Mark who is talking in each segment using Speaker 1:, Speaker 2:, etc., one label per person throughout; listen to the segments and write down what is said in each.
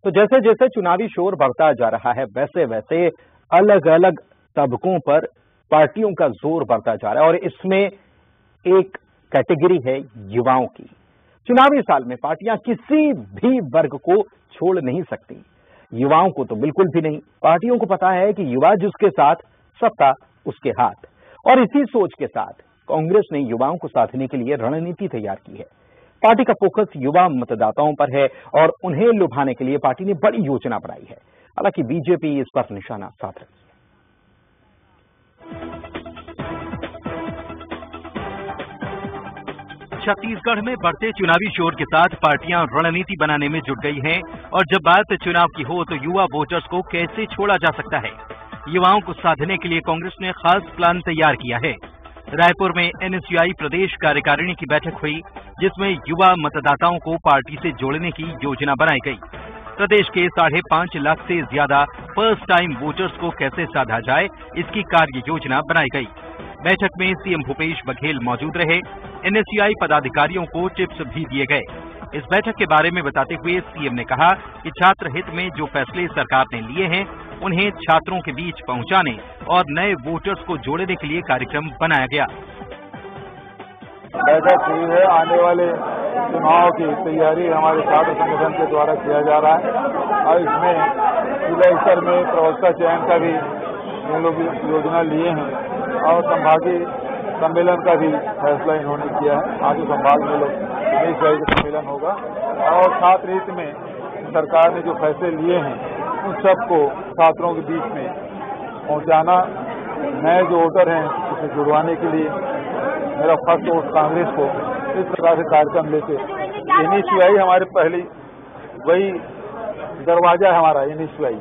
Speaker 1: तो जैसे जैसे चुनावी शोर बढ़ता जा रहा है, वैसे वैसे अलग अलग तबकों पर पार्टियों का जोर बढ़ता जा रहा है और इसमें एक कैटेगरी है युवाओं की। चुनावी साल में पार्टियां किसी भी वर्ग को छोड़ नहीं सकती, युवाओं को तो बिल्कुल भी नहीं। पार्टियों को पता है कि युवा जिसके साथ, सत्ता उसके हाथ। और इसी सोच के साथ कांग्रेस ने युवाओं को साधने के लिए रणनीति तैयार की है। पार्टी का फोकस युवा मतदाताओं पर है और उन्हें लुभाने के लिए पार्टी ने बड़ी योजना बनाई है। हालांकि बीजेपी इस पर निशाना साध रही है।
Speaker 2: छत्तीसगढ़ में बढ़ते चुनावी शोर के साथ पार्टियां रणनीति बनाने में जुट गई हैं और जब बात चुनाव की हो तो युवा वोटर्स को कैसे छोड़ा जा सकता है, युवाओं को साधने के लिए कांग्रेस ने खास प्लान तैयार किया है। रायपुर में एनएसयूआई प्रदेश कार्यकारिणी की बैठक हुई, जिसमें युवा मतदाताओं को पार्टी से जोड़ने की योजना बनाई गई। प्रदेश के 5.5 लाख से ज्यादा फर्स्ट टाइम वोटर्स को कैसे साधा जाए, इसकी कार्य योजना बनाई गई। बैठक में सीएम भूपेश बघेल मौजूद रहे। एनएसयूआई पदाधिकारियों को टिप्स भी दिए गए। इस बैठक के बारे में बताते हुए सीएम ने कहा कि छात्र हित में जो फैसले सरकार ने लिए हैं, उन्हें छात्रों के बीच पहुंचाने और नए वोटर्स को जोड़ने के लिए कार्यक्रम बनाया गया।
Speaker 3: बैठक हुई है, आने वाले चुनाव की तैयारी हमारे छात्र संगठन के द्वारा किया जा रहा है और इसमें जिला स्तर में प्रवक्ता चयन का भी ये लोग योजना लिए हैं और संभागीय सम्मेलन का भी फैसला इन्होंने किया है। आगे संभाग में लोग सम्मेलन होगा और छात्र हित में सरकार ने जो फैसले लिए हैं उन सबको छात्रों के बीच में पहुंचाना, नए जो वोटर हैं उसे जुड़वाने के लिए मेरा फर्स्ट वोट कांग्रेस को, इस प्रकार से कार्यक्रम लेके एनएसयूआई हमारे पहली वही दरवाजा है हमारा एनएसयूआई,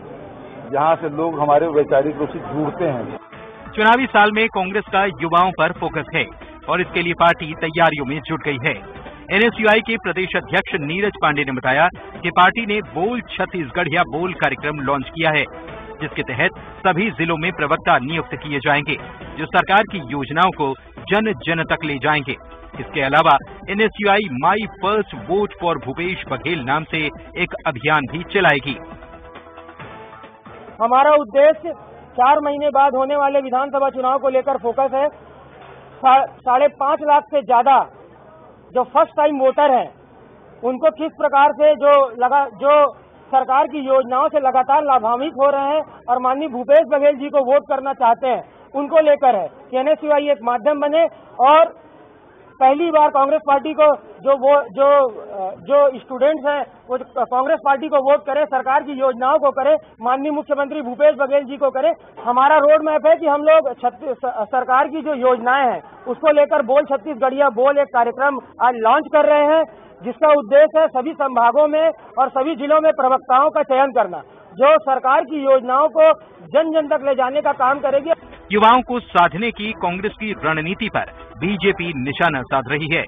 Speaker 3: जहां से लोग हमारे वैचारिक रूप से जुड़ते हैं।
Speaker 2: चुनावी साल में कांग्रेस का युवाओं पर फोकस है और इसके लिए पार्टी तैयारियों में जुट गई है। एनएसयूआई के प्रदेश अध्यक्ष नीरज पांडे ने बताया कि पार्टी ने बोल छत्तीसगढ़िया बोल कार्यक्रम लॉन्च किया है, जिसके तहत सभी जिलों में प्रवक्ता नियुक्त किए जाएंगे, जो सरकार की योजनाओं को जन जन तक ले जाएंगे। इसके अलावा NSUI my first vote for Bhupesh Baghel नाम से एक अभियान भी चलाएगी।
Speaker 4: हमारा उद्देश्य 4 महीने बाद होने वाले विधानसभा चुनाव को लेकर फोकस है। 5.5 लाख से ज्यादा जो फर्स्ट टाइम वोटर हैं, उनको किस प्रकार से जो सरकार की योजनाओं से लगातार लाभान्वित हो रहे हैं और माननीय भूपेश बघेल जी को वोट करना चाहते हैं, उनको लेकर है कि एनएसयूआई एक माध्यम बने और पहली बार कांग्रेस पार्टी को जो स्टूडेंट्स हैं वो कांग्रेस पार्टी को वोट करें, सरकार की योजनाओं को करें, माननीय मुख्यमंत्री भूपेश बघेल जी को करें। हमारा रोड मैप है कि हम लोग सरकार की जो योजनाएं हैं उसको लेकर बोल छत्तीसगढ़िया बोल एक कार्यक्रम आज लॉन्च कर रहे हैं, जिसका उद्देश्य है सभी संभागों में और सभी जिलों में प्रवक्ताओं का चयन करना, जो सरकार की योजनाओं को जन जन तक ले जाने का काम करेगी।
Speaker 2: युवाओं को साधने की कांग्रेस की रणनीति पर बीजेपी निशाना साध रही है।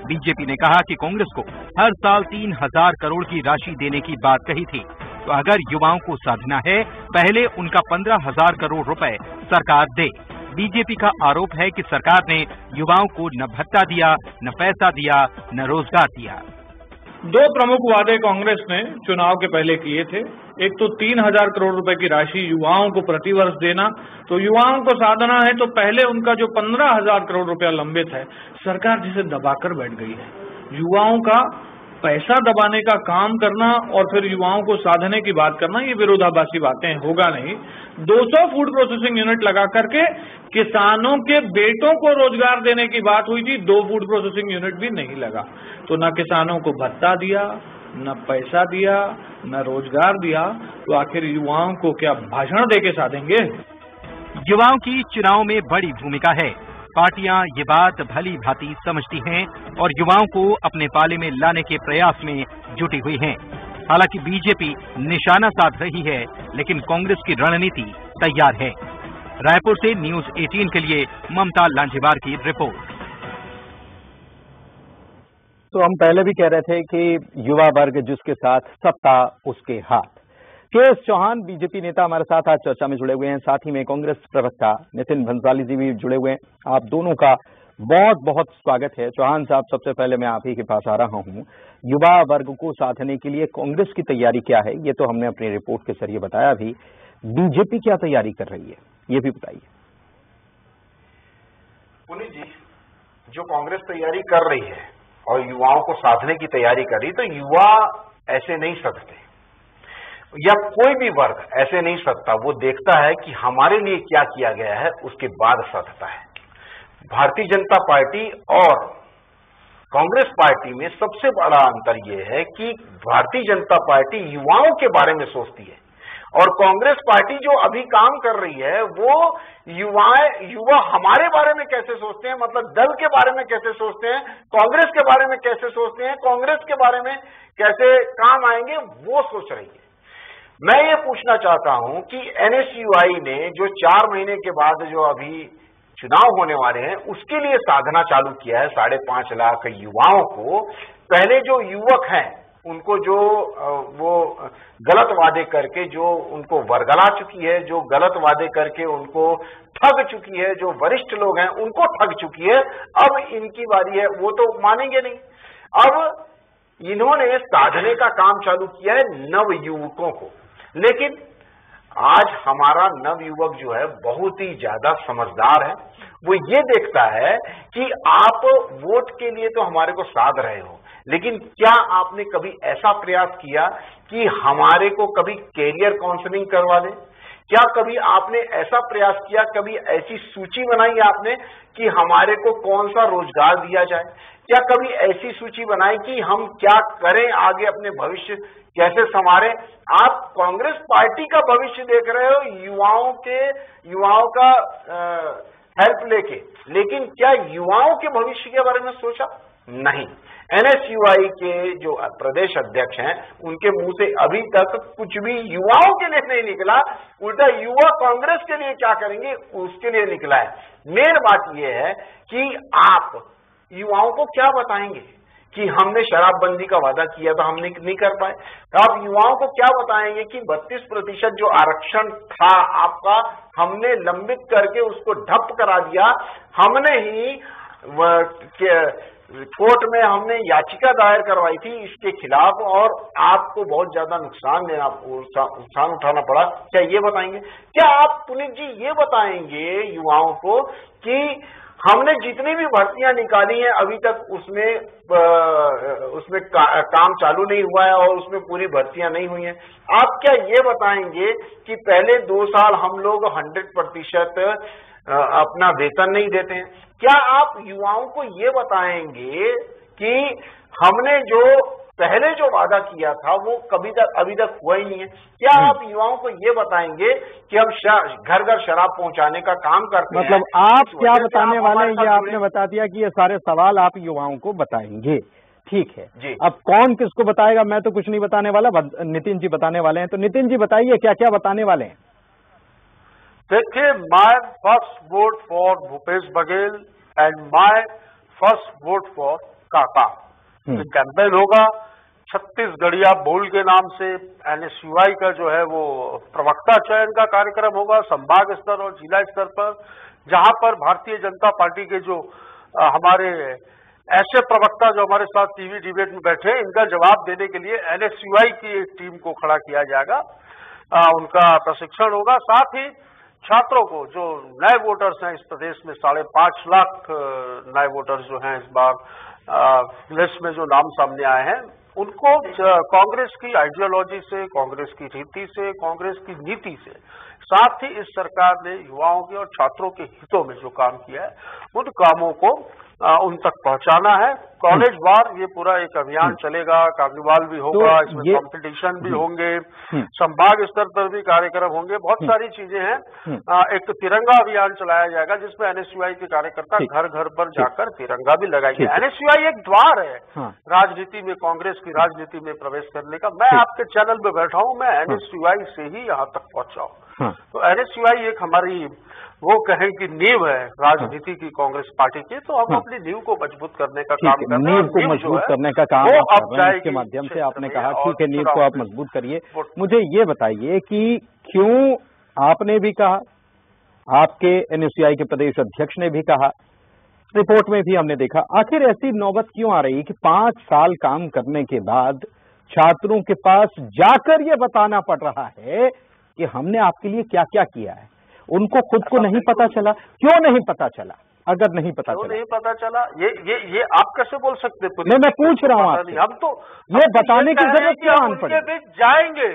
Speaker 2: बीजेपी ने कहा कि कांग्रेस को हर साल 3,000 करोड़ की राशि देने की बात कही थी, तो अगर युवाओं को साधना है, पहले उनका 15,000 करोड़ रुपए सरकार दे। बीजेपी का आरोप है कि सरकार ने युवाओं को न भत्ता दिया, न पैसा दिया, न रोजगार दिया।
Speaker 5: 2 प्रमुख वादे कांग्रेस ने चुनाव के पहले किए थे। एक तो 3,000 करोड़ रुपए की राशि युवाओं को प्रतिवर्ष देना। तो युवाओं को साधना है तो पहले उनका जो 15,000 करोड़ रुपया लंबित है, सरकार जिसे दबाकर बैठ गई है। युवाओं का पैसा दबाने का काम करना और फिर युवाओं को साधने की बात करना, ये विरोधाभासी बातें, होगा नहीं। 200 फूड प्रोसेसिंग यूनिट लगा करके किसानों के बेटों को रोजगार देने की बात हुई थी, 2 फूड प्रोसेसिंग यूनिट भी नहीं लगा। तो न किसानों को भत्ता दिया, न पैसा दिया, न रोजगार दिया, तो आखिर युवाओं को क्या भाषण देके साधेंगे?
Speaker 2: युवाओं की चुनाव में बड़ी भूमिका है। पार्टियां ये बात भली भांति समझती हैं और युवाओं को अपने पाले में लाने के प्रयास में जुटी हुई हैं। हालांकि बीजेपी निशाना साध रही है, लेकिन कांग्रेस की रणनीति तैयार है। रायपुर से न्यूज़ 18 के लिए ममता लांझेवार की रिपोर्ट।
Speaker 1: तो हम पहले भी कह रहे थे कि युवा वर्ग जिसके साथ, सत्ता उसके हाथ। के.एस. चौहान बीजेपी नेता हमारे साथ आज चर्चा में जुड़े हुए हैं, साथ ही में कांग्रेस प्रवक्ता नितिन भंसाली जी भी जुड़े हुए हैं। आप दोनों का बहुत बहुत स्वागत है। चौहान साहब, सबसे पहले मैं आप ही के पास आ रहा हूं। युवा वर्ग को साधने के लिए कांग्रेस की तैयारी क्या है, ये तो हमने अपनी रिपोर्ट के जरिए बताया भी। बीजेपी क्या तैयारी कर रही है, ये भी बताइए।
Speaker 6: पुनीत जी, जो कांग्रेस तैयारी कर रही है और युवाओं को साधने की तैयारी कर रही, तो युवा ऐसे नहीं सधते या कोई भी वर्ग ऐसे नहीं सधता। वो देखता है कि हमारे लिए क्या किया गया है, उसके बाद सधता है। भारतीय जनता पार्टी और कांग्रेस पार्टी में सबसे बड़ा अंतर यह है कि भारतीय जनता पार्टी युवाओं के बारे में सोचती है और कांग्रेस पार्टी जो अभी काम कर रही है वो युवा हमारे बारे में कैसे सोचते हैं, मतलब दल के बारे में कैसे सोचते हैं, कांग्रेस के बारे में कैसे सोचते हैं, कांग्रेस के बारे में कैसे काम आएंगे, वो सोच रही है। मैं ये पूछना चाहता हूं कि एनएसयूआई ने जो 4 महीने के बाद जो अभी चुनाव होने वाले हैं उसके लिए साधना चालू किया है 5.5 लाख युवाओं को। पहले जो युवक हैं उनको जो वो गलत वादे करके जो उनको वर्गला चुकी है, जो गलत वादे करके उनको ठग चुकी है, जो वरिष्ठ लोग हैं उनको ठग चुकी है, अब इनकी बारी है। वो तो मानेंगे नहीं। अब इन्होंने साधने का काम चालू किया है नव युवकों को। लेकिन आज हमारा नवयुवक जो है बहुत ही ज्यादा समझदार है। वो ये देखता है कि आप वोट के लिए तो हमारे को साध रहे हो, लेकिन क्या आपने कभी ऐसा प्रयास किया कि हमारे को कभी कैरियर काउंसलिंग करवा दे? क्या कभी आपने ऐसा प्रयास किया, कभी ऐसी सूची बनाई आपने कि हमारे को कौन सा रोजगार दिया जाए? क्या कभी ऐसी सूची बनाई कि हम क्या करें, आगे अपने भविष्य कैसे संवारें? आप कांग्रेस पार्टी का भविष्य देख रहे हो युवाओं का हेल्प लेके, लेकिन क्या युवाओं के भविष्य के बारे में सोचा? नहीं। एनएसयूआई के जो प्रदेश अध्यक्ष हैं उनके मुंह से अभी तक कुछ भी युवाओं के लिए नहीं निकला, उल्टा युवा कांग्रेस के लिए क्या करेंगे उसके लिए निकला है। मेन बात यह है कि आप युवाओं को क्या बताएंगे कि हमने शराबबंदी का वादा किया था, हमने नहीं कर पाए। आप युवाओं को क्या बताएंगे कि 32% जो आरक्षण था आपका, हमने लंबित करके उसको ठप करा दिया। हमने ही कोर्ट में हमने याचिका दायर करवाई थी इसके खिलाफ और आपको बहुत ज्यादा नुकसान उठाना पड़ा। क्या ये बताएंगे? क्या आप पुनीत जी ये बताएंगे युवाओं को कि हमने जितनी भी भर्तियां निकाली हैं अभी तक उसमें काम चालू नहीं हुआ है और उसमें पूरी भर्तियां नहीं हुई हैं? आप क्या ये बताएंगे कि पहले 2 साल हम लोग 100% अपना वेतन नहीं देते हैं? क्या आप युवाओं को ये बताएंगे कि हमने जो पहले जो वादा किया था वो अभी तक हुआ ही नहीं है? क्या आप युवाओं को ये बताएंगे कि हम घर घर शराब पहुंचाने का काम करते हैं?
Speaker 1: मतलब आप क्या बताने वाले हैं ये आपने बता दिया कि ये सारे सवाल आप युवाओं को बताएंगे। ठीक है जी। अब कौन किसको बताएगा? मैं तो कुछ नहीं बताने वाला, नितिन जी बताने वाले हैं। तो नितिन जी बताइए क्या क्या बताने वाले हैं?
Speaker 7: देखिए, my first vote for Bhupesh Baghel and my first vote for काका। कैंपेन होगा 36गढ़िया बोल के नाम से। एनएसयूआई का जो है वो प्रवक्ता चयन का कार्यक्रम होगा संभाग स्तर और जिला स्तर पर, जहां पर भारतीय जनता पार्टी के जो हमारे ऐसे प्रवक्ता जो हमारे साथ टीवी डिबेट में बैठे हैं, इनका जवाब देने के लिए एनएसयूआई की एक टीम को खड़ा किया जाएगा। उनका प्रशिक्षण होगा। साथ ही छात्रों को, जो नए वोटर्स हैं इस प्रदेश में 5.5 लाख नए वोटर्स जो हैं इस बार लिस्ट में जो नाम सामने आए हैं, उनको कांग्रेस की आइडियोलॉजी से, कांग्रेस की रीति से, कांग्रेस की नीति से, साथ ही इस सरकार ने युवाओं के और छात्रों के हितों में जो काम किया है उन कामों को उन तक पहुंचाना है। कॉलेज वार ये पूरा एक अभियान चलेगा, कार्निवाल भी होगा, इसमें कंपटीशन भी होंगे, संभाग स्तर पर भी कार्यक्रम होंगे, बहुत सारी चीजें हैं। एक तिरंगा अभियान चलाया जाएगा जिसमें एनएसयूआई के कार्यकर्ता घर घर पर जाकर तिरंगा भी लगाएंगे। एनएसयूआई एक द्वार है राजनीति में, कांग्रेस की राजनीति में प्रवेश करने का। मैं आपके चैनल पे बैठा हूं, मैं एनएसयूआई से ही यहाँ तक पहुंचा हूं। तो एनएसयूआई एक हमारी वो कहें कि नींव है राजनीति की कांग्रेस पार्टी की, तो हम अपनी नींव को मजबूत करने का काम कर रहे हैं।
Speaker 1: नींव को मजबूत करने का काम इसके माध्यम से आपने कहा, ठीक है, नींव को आप मजबूत करिए। मुझे ये बताइए कि क्यों आपने भी कहा, आपके एनएसयूआई के प्रदेश अध्यक्ष ने भी कहा रिपोर्ट में भी हमने देखा, आखिर ऐसी नौबत क्यों आ रही कि 5 साल काम करने के बाद छात्रों के पास जाकर ये बताना पड़ रहा है कि हमने आपके लिए क्या क्या किया है। उनको खुद को नहीं पता चला। क्यों नहीं पता चला? अगर नहीं पता चला,
Speaker 7: नहीं पता चला, ये आप कैसे बोल सकते?
Speaker 1: नहीं, मैं पूछ रहा हूँ आपसे।
Speaker 7: हम तो
Speaker 1: ये बताने की जरूरत क्यों आन पड़ी?
Speaker 7: उनके बीच जाएंगे,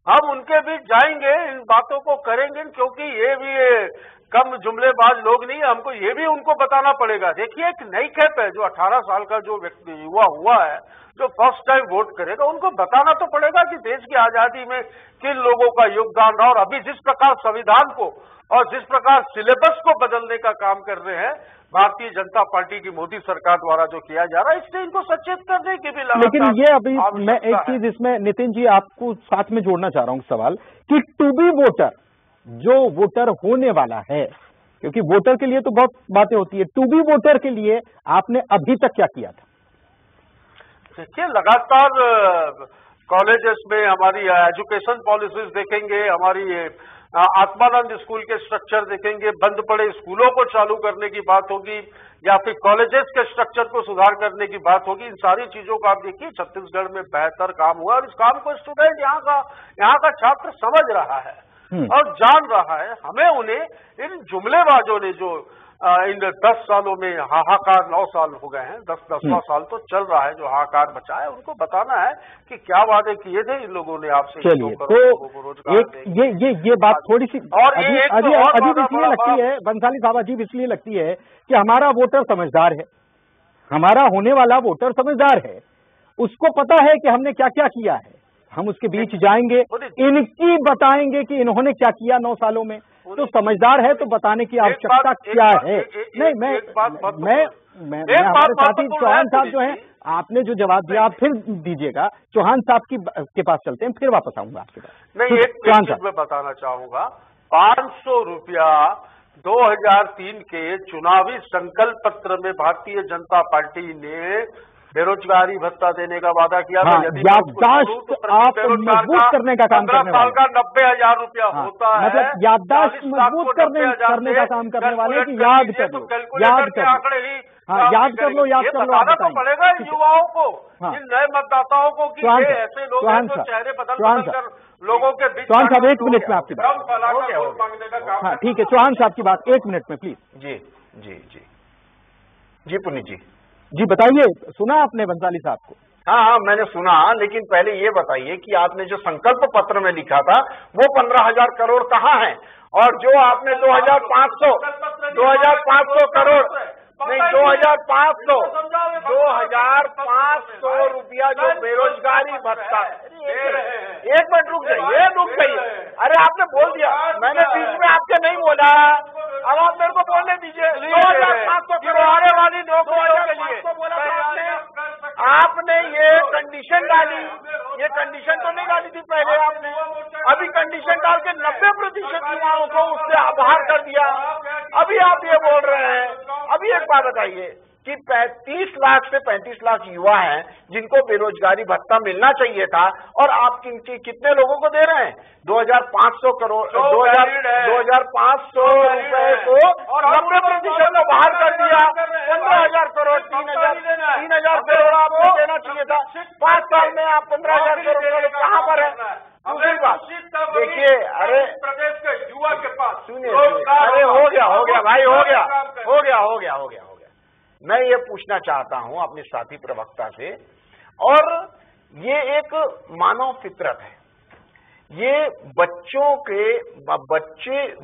Speaker 7: हम उनके बीच जाएंगे, इन बातों को करेंगे, क्योंकि ये भी कम जुमलेबाज लोग नहीं है। हमको ये भी उनको बताना पड़ेगा। देखिए, एक नई खेप है, जो 18 साल का जो व्यक्ति युवा हुआ है, जो फर्स्ट टाइम वोट करेगा, उनको बताना तो पड़ेगा कि देश की आजादी में किन लोगों का योगदान रहा। और अभी जिस प्रकार संविधान को और जिस प्रकार सिलेबस को बदलने का काम कर रहे हैं भारतीय जनता पार्टी की मोदी सरकार द्वारा जो किया जा रहा है, इससे इनको सचेत करने की भी लगातार।
Speaker 1: लेकिन ये अभी मैं एक चीज इसमें नितिन जी आपको साथ में जोड़ना चाह रहा हूं सवाल कि टू बी वोटर, जो वोटर होने वाला है, क्योंकि वोटर के लिए तो बहुत बातें होती है, टू बी वोटर के लिए आपने अभी तक क्या किया था?
Speaker 7: देखिए, लगातार कॉलेजेस में हमारी एजुकेशन पॉलिसीज देखेंगे, हमारी आत्मानंद स्कूल के स्ट्रक्चर देखेंगे, बंद पड़े स्कूलों को चालू करने की बात होगी, या फिर कॉलेजेस के स्ट्रक्चर को सुधार करने की बात होगी। इन सारी चीजों का आप देखिए, छत्तीसगढ़ में बेहतर काम हुआ और इस काम को स्टूडेंट यहाँ का छात्र समझ रहा है और जान रहा है। हमें उन्हें इन जुमलेबाजों ने जो इन 10 सालों में हाहाकार, 9 साल हो गए हैं, 10वां साल तो चल रहा है, जो हाहाकार बचा है, उनको बताना है कि क्या वादे किए थे इन लोगों ने आपसे।
Speaker 1: चलिए, तो ये बात थोड़ी सी और अजीब इसलिए लगती है बंसाली साहब, अजीब इसलिए लगती है कि हमारा वोटर समझदार है, हमारा होने वाला वोटर समझदार है, उसको पता है कि हमने क्या क्या किया है। हम उसके बीच जाएंगे, इनकी बताएंगे कि इन्होंने क्या किया 9 सालों में, तो समझदार है तो बताने की आवश्यकता क्या है? नहीं, मैं हमारे साथी चौहान साहब जो हैं, आपने जो जवाब दिया आप फिर दीजिएगा। चौहान साहब के पास चलते हैं, फिर वापस आऊंगा आपके पास।
Speaker 7: नहीं, एक चीज मैं बताना चाहूंगा, 500 रुपया 2003 के चुनावी संकल्प पत्र में भारतीय जनता पार्टी ने बेरोजगारी भत्ता देने का वादा किया था। यदि
Speaker 1: याददाश्त आप मजबूत करने का काम करने वाले,
Speaker 7: 90,000 रुपया होता है,
Speaker 1: मतलब याददाश्त मजबूत करने का काम करने वाले कि याद कर लो, याद कर लो, याद कर लो, याद कर लो।
Speaker 7: बताना तो पड़ेगा इन युवाओं को, इन नए मतदाताओं को कि ये ऐसे लोग हैं जो चेहरे बदल कर लोगों के बीच।
Speaker 1: चौहान साहब, 1 मिनट में आपकी बात। हाँ, ठीक है, चौहान साहब की बात 1 मिनट में प्लीज।
Speaker 6: जी पुनीत
Speaker 1: जी बताइए, सुना आपने बंसाली साहब को?
Speaker 6: हाँ, मैंने सुना, लेकिन पहले ये बताइए कि आपने जो संकल्प पत्र में लिखा था वो 15,000 करोड़ कहाँ है? और जो आपने 2,500 करोड़ नहीं, 2,500 रुपया जो बेरोजगारी भत्ता। 1 मिनट रुक जाइए। अरे आपने बोल दिया, मैंने बीच में आपके नहीं बोला, अब आप मेरे को बोलने दीजिए। 2,500 करोड़ आने वाली नौकरियों के लिए आपने ये कंडीशन डाली, ये कंडीशन तो नहीं डाली थी पहले आपने, अभी कंडीशन डाल के 90% युवाओं को उससे बाहर कर दिया। अभी आप ये बोल रहे हैं। अभी एक बात बताइए कि 30 लाख से 35 लाख युवा हैं जिनको बेरोजगारी भत्ता मिलना चाहिए था, और आप कितने लोगों को दे रहे हैं? 2,500 करोड़, 2,500 रुपए को 90% को बाहर कर दिया। 15,000 करोड़, 3,000 करोड़ आपको देना चाहिए था। 5 साल में आप 15,000 करोड़ कहाँ पर है? दूसरी बात देखिए, अरे
Speaker 7: प्रदेश के युवा के पास
Speaker 6: सुनिए, अरे हो गया भाई, हो गया। मैं ये पूछना चाहता हूं अपने साथी प्रवक्ता से, और ये एक मानव फितरत है, ये बच्चे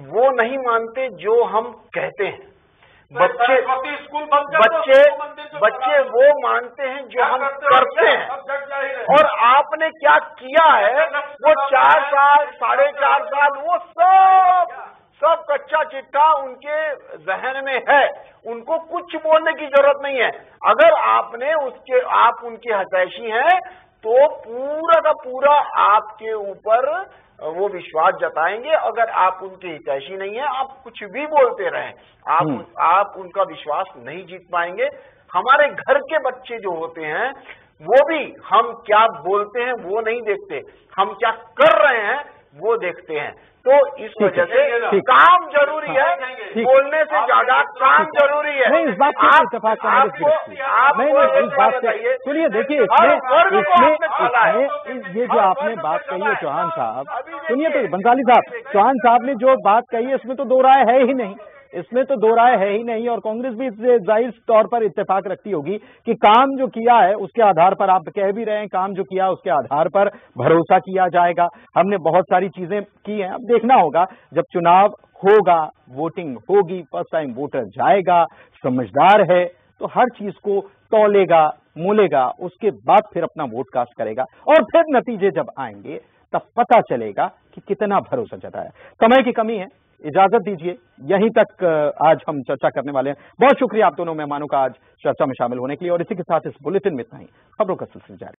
Speaker 6: वो नहीं मानते जो हम कहते हैं, बच्चे वो मानते हैं जो हम करते हैं। और आपने क्या किया है वो 4 साल 4.5 साल वो सब कच्चा चिट्ठा उनके जहन में है, उनको कुछ बोलने की जरूरत नहीं है। अगर आप उनके हितैषी हैं तो पूरा का पूरा आपके ऊपर वो विश्वास जताएंगे। अगर आप उनके हितैषी नहीं है, आप कुछ भी बोलते रहें, आप उनका विश्वास नहीं जीत पाएंगे। हमारे घर के बच्चे जो होते हैं वो भी हम क्या बोलते हैं वो नहीं देखते, हम क्या कर रहे हैं वो देखते हैं। तो इस वजह से काम जरूरी है, बोलने से ज्यादा काम जरूरी है।
Speaker 1: नहीं, इस बात से इत्तेफाक
Speaker 6: आपको
Speaker 1: इस बात से सुनिए, देखिए ये जो आपने बात कही है चौहान साहब, सुनिए तो बंसाली साहब, चौहान साहब ने जो बात कही है इसमें तो दो राय है ही नहीं, इसमें तो दो राय है ही नहीं। और कांग्रेस भी इससे जाहिर तौर पर इत्तेफाक रखती होगी कि काम जो किया है उसके आधार पर, आप कह भी रहे हैं काम जो किया उसके आधार पर भरोसा किया जाएगा। हमने बहुत सारी चीजें की हैं, अब देखना होगा जब चुनाव होगा, वोटिंग होगी, फर्स्ट टाइम वोटर जाएगा, समझदार है तो हर चीज को तौलेगा, मोलेगा, उसके बाद फिर अपना वोट कास्ट करेगा और फिर नतीजे जब आएंगे तब पता चलेगा कि कितना भरोसा जताया। समय की कमी है, इजाजत दीजिए, यहीं तक आज हम चर्चा करने वाले हैं। बहुत शुक्रिया आप दोनों मेहमानों का आज चर्चा में शामिल होने के लिए और इसी के साथ इस बुलेटिन में इतना ही। खबरों का सिलसिला जारी।